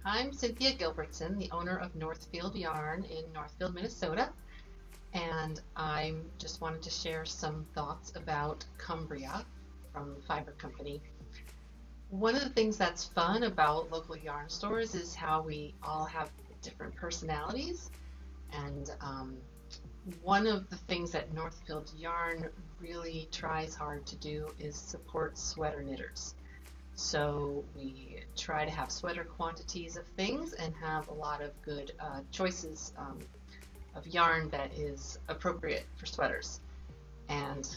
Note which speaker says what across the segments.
Speaker 1: I'm Cynthia Gilbertson, the owner of Northfield Yarn in Northfield, Minnesota, and I just wanted to share some thoughts about Cumbria from the Fibre Company. One of the things that's fun about local yarn stores is how we all have different personalities, and one of the things that Northfield Yarn really tries hard to do is support sweater knitters. So we try to have sweater quantities of things and have a lot of good choices of yarn that is appropriate for sweaters. And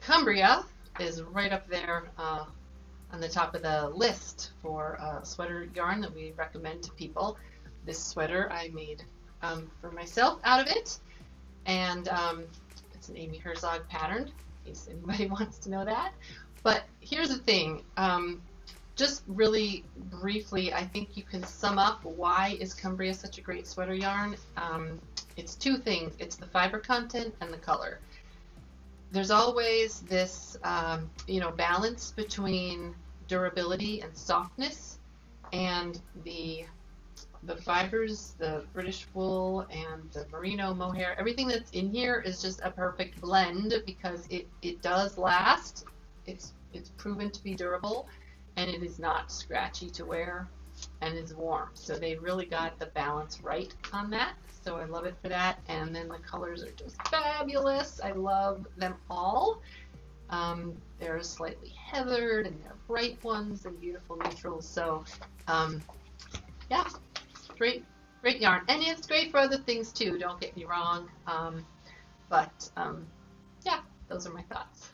Speaker 1: Cumbria is right up there on the top of the list for sweater yarn that we recommend to people. This sweater I made for myself out of it, and it's an Amy Herzog pattern, in case anybody wants to know that. But here's the thing, just really briefly, I think you can sum up why is Cumbria such a great sweater yarn. It's two things. It's the fiber content and the color. There's always this balance between durability and softness, and the fibers, the British wool and the merino mohair, everything that's in here is just a perfect blend because it does last. It's proven to be durable, and it is not scratchy to wear, and is warm. So they really got the balance right on that. So I love it for that. And then the colors are just fabulous. I love them all. They're slightly heathered, and they're bright ones and beautiful neutrals. So yeah, great yarn, and it's great for other things too. Don't get me wrong. Yeah, those are my thoughts.